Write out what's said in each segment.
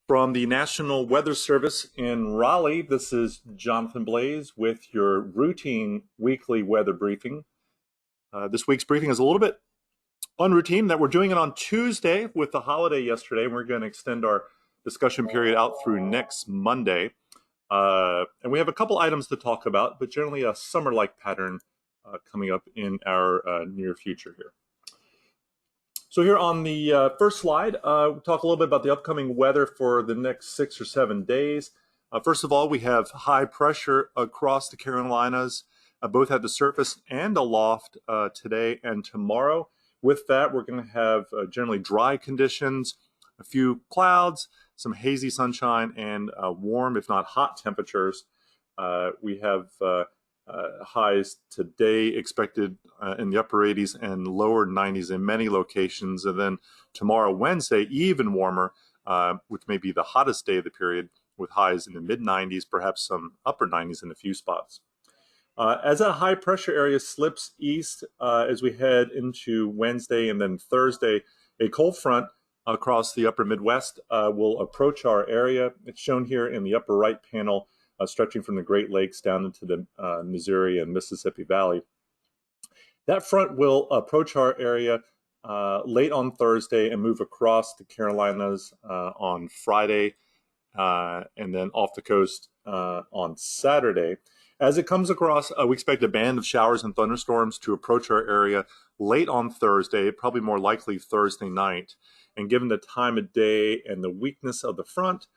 From the National Weather Service in Raleigh, this is Jonathan Blaze with your routine weekly weather briefing. This week's briefing is a little bit unroutine that we're doing it on Tuesday with the holiday yesterday, and we're going to extend our discussion period out through next Monday. And we have a couple items to talk about, but generally a summer-like pattern coming up in our near future here. So here on the first slide, we'll talk a little bit about the upcoming weather for the next 6 or 7 days. First of all, we have high pressure across the Carolinas, both at the surface and aloft today and tomorrow. With that, we're going to have generally dry conditions, a few clouds, some hazy sunshine, and warm, if not hot temperatures. We have highs today expected in the upper 80s and lower 90s in many locations. And then tomorrow, Wednesday, even warmer, which may be the hottest day of the period, with highs in the mid 90s, perhaps some upper 90s in a few spots. As that high pressure area slips east as we head into Wednesday and then Thursday, a cold front across the upper Midwest will approach our area. It's shown here in the upper right panel, stretching from the Great Lakes down into the Missouri and Mississippi Valley. That front will approach our area late on Thursday and move across the Carolinas on Friday and then off the coast on Saturday. As it comes across, we expect a band of showers and thunderstorms to approach our area late on Thursday, probably more likely Thursday night. And given the time of day and the weakness of the front,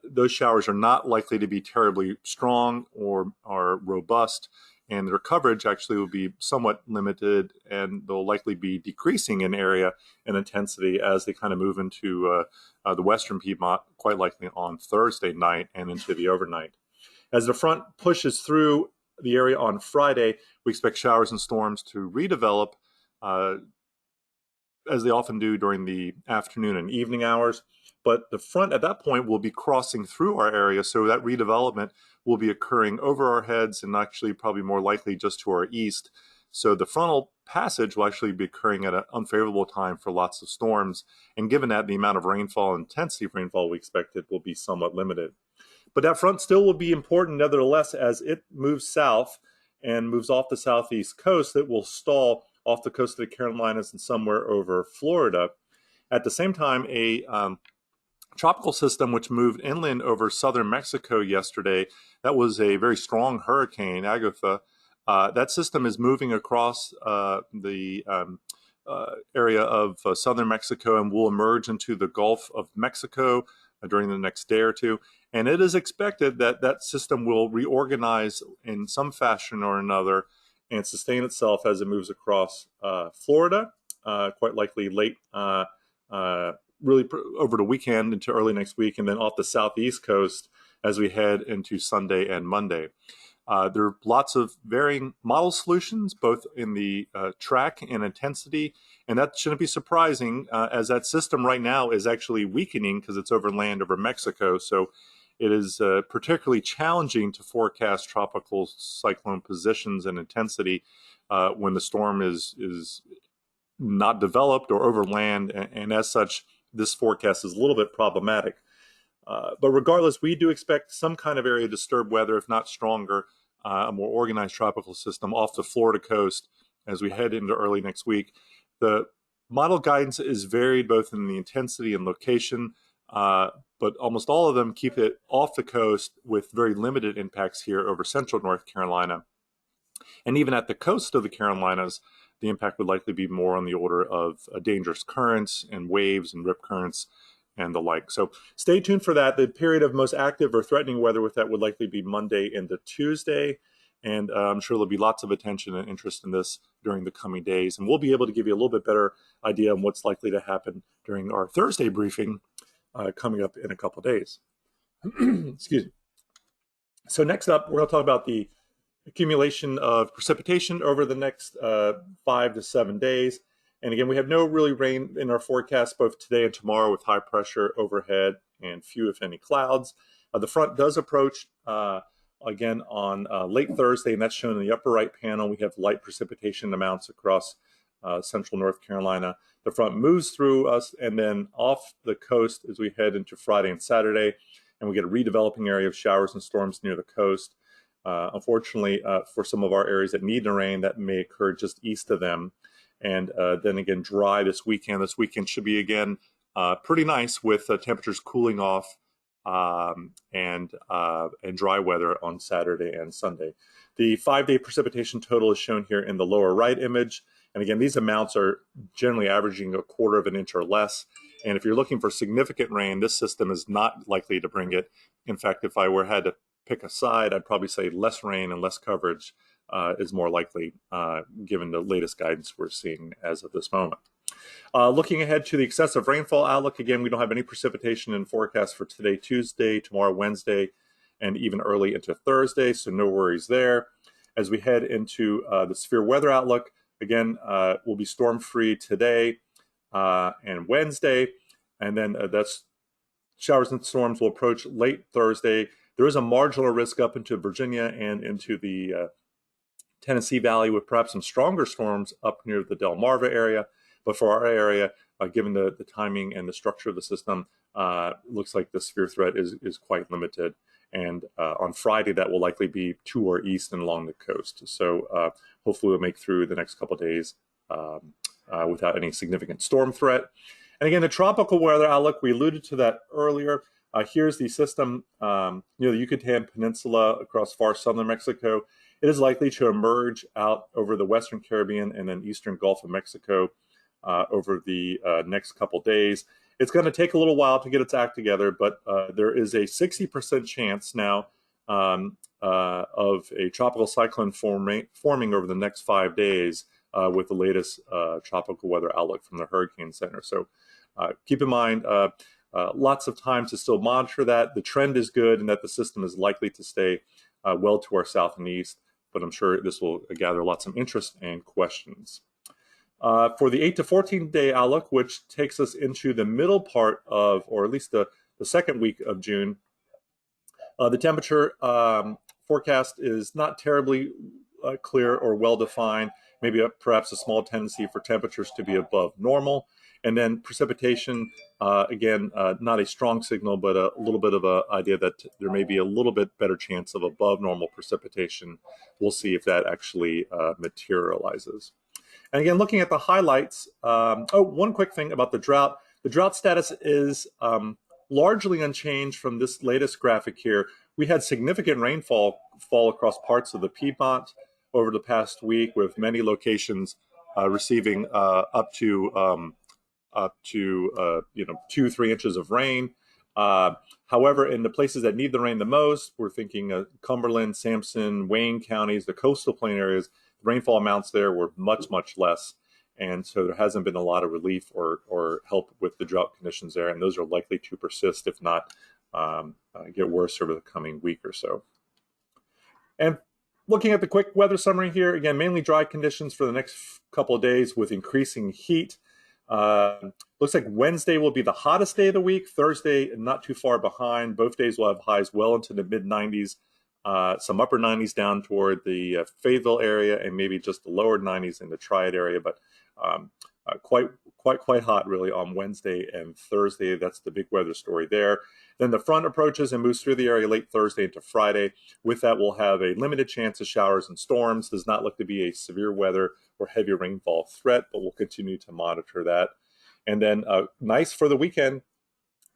those showers are not likely to be terribly strong or robust, and their coverage actually will be somewhat limited, and they'll likely be decreasing in area and intensity as they kind of move into the western Piedmont, quite likely on Thursday night and into the overnight. As the front pushes through the area on Friday, we expect showers and storms to redevelop as they often do during the afternoon and evening hours. But the front at that point will be crossing through our area, so that redevelopment will be occurring over our heads and actually probably more likely just to our east. So the frontal passage will actually be occurring at an unfavorable time for lots of storms. And given that, the amount of rainfall and intensity of rainfall we expected will be somewhat limited. But that front still will be important nevertheless as it moves south and moves off the southeast coast. It will stall off the coast of the Carolinas and somewhere over Florida. At the same time, a tropical system which moved inland over southern Mexico yesterday, that was a very strong hurricane, Agatha. That system is moving across the area of southern Mexico and will emerge into the Gulf of Mexico during the next day or two. And it is expected that that system will reorganize in some fashion or another and sustain itself as it moves across Florida, quite likely late, really over the weekend into early next week, and then off the southeast coast as we head into Sunday and Monday. There are lots of varying model solutions, both in the track and intensity, and that shouldn't be surprising as that system right now is actually weakening because it's over land over Mexico. So it is particularly challenging to forecast tropical cyclone positions and intensity when the storm is not developed or over land, and as such, this forecast is a little bit problematic. But regardless, we do expect some kind of area of disturbed weather, if not stronger, a more organized tropical system off the Florida coast as we head into early next week. The model guidance is varied both in the intensity and location, but almost all of them keep it off the coast with very limited impacts here over central North Carolina. And even at the coast of the Carolinas, the impact would likely be more on the order of dangerous currents and waves and rip currents and the like. So stay tuned for that. The period of most active or threatening weather with that would likely be Monday into Tuesday. And I'm sure there'll be lots of attention and interest in this during the coming days. And we'll be able to give you a little bit better idea on what's likely to happen during our Thursday briefing coming up in a couple days. Excuse me. So next up, we're going to talk about the accumulation of precipitation over the next 5 to 7 days. And again, we have no really rain in our forecast both today and tomorrow with high pressure overhead and few, if any, clouds. The front does approach again on late Thursday, and that's shown in the upper right panel. We have light precipitation amounts across central North Carolina. The front moves through us and then off the coast as we head into Friday and Saturday, and we get a redeveloping area of showers and storms near the coast. Unfortunately, for some of our areas that need the rain, that may occur just east of them. And then again, dry this weekend. This weekend should be, again, pretty nice with temperatures cooling off and dry weather on Saturday and Sunday. The 5-day precipitation total is shown here in the lower right image. And again, these amounts are generally averaging 1/4 of an inch or less. And if you're looking for significant rain, this system is not likely to bring it. In fact, if I had to pick a side, I'd probably say less rain and less coverage is more likely, given the latest guidance we're seeing as of this moment. Looking ahead to the excessive rainfall outlook, again, we don't have any precipitation in forecast for today, Tuesday, tomorrow, Wednesday, and even early into Thursday, so no worries there. As we head into the severe weather outlook, again, we'll be storm-free today and Wednesday, and then that's showers and storms will approach late Thursday. There is a marginal risk up into Virginia and into the Tennessee Valley with perhaps some stronger storms up near the Delmarva area. But for our area, given the timing and the structure of the system, looks like the severe threat is quite limited. And on Friday, that will likely be to our east and along the coast. So hopefully we'll make through the next couple of days without any significant storm threat. And again, the tropical weather outlook, we alluded to that earlier. Here's the system near the Yucatan Peninsula across far southern Mexico. It is likely to emerge out over the Western Caribbean and then Eastern Gulf of Mexico over the next couple days. It's going to take a little while to get its act together, but there is a 60% chance now of a tropical cyclone forming over the next 5 days with the latest tropical weather outlook from the Hurricane Center. So keep in mind, lots of time to still monitor that. The trend is good and that the system is likely to stay well to our south and east, but I'm sure this will gather lots of interest and questions. For the 8 to 14 day outlook, which takes us into the middle part of, or at least the second week of June, the temperature forecast is not terribly clear or well-defined, maybe perhaps a small tendency for temperatures to be above normal. And then precipitation, again, not a strong signal, but a little bit of an idea that there may be a little bit better chance of above normal precipitation. We'll see if that actually materializes. And again, looking at the highlights, one quick thing about the drought. The drought status is largely unchanged from this latest graphic here. We had significant rainfall fall across parts of the Piedmont over the past week, with many locations receiving up to 2-3 inches of rain. However, in the places that need the rain the most, we're thinking Cumberland, Sampson, Wayne counties, the coastal plain areas, the rainfall amounts there were much, much less. And so there hasn't been a lot of relief or help with the drought conditions there. And those are likely to persist, if not get worse over the coming week or so. And looking at the quick weather summary here, again, mainly dry conditions for the next couple of days with increasing heat. Looks like Wednesday will be the hottest day of the week. Thursday, not too far behind. Both days will have highs well into the mid-90s, some upper 90s down toward the Fayetteville area, and maybe just the lower 90s in the Triad area. But quite hot really on Wednesday and Thursday. That's the big weather story there. Then the front approaches and moves through the area late Thursday into Friday. With that, we'll have a limited chance of showers and storms. Does not look to be a severe weather or heavy rainfall threat, but we'll continue to monitor that. And then nice for the weekend,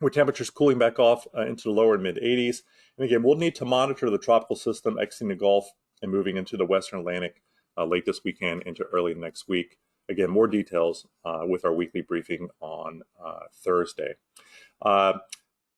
with temperatures cooling back off into the lower and mid 80s. And again, we'll need to monitor the tropical system exiting the Gulf and moving into the Western Atlantic late this weekend into early next week. Again, more details with our weekly briefing on Thursday.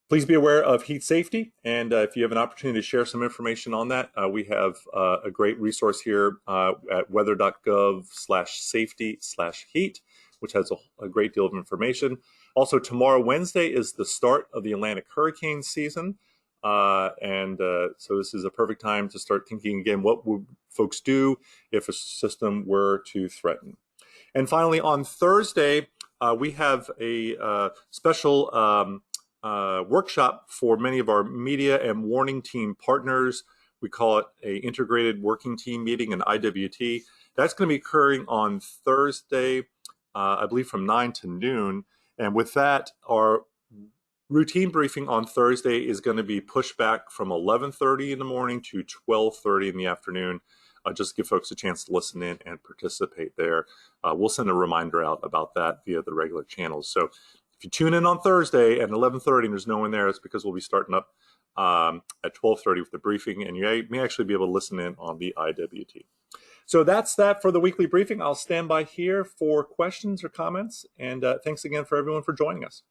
Please be aware of heat safety, and if you have an opportunity to share some information on that, we have a great resource here at weather.gov/safety/heat, which has a great deal of information. Also, tomorrow, Wednesday, is the start of the Atlantic hurricane season, so this is a perfect time to start thinking again, what would folks do if a system were to threaten? And finally, on Thursday, we have a special workshop for many of our media and warning team partners. We call it a integrated working team meeting, an IWT. That's going to be occurring on Thursday, I believe from 9 to noon. And with that, our routine briefing on Thursday is going to be pushed back from 11:30 in the morning to 12:30 in the afternoon. Just to give folks a chance to listen in and participate there. We'll send a reminder out about that via the regular channels. So if you tune in on Thursday at 11:30 and there's no one there, it's because we'll be starting up at 12:30 with the briefing, and you may actually be able to listen in on the IWT. So that's that for the weekly briefing. I'll stand by here for questions or comments, and thanks again for everyone for joining us.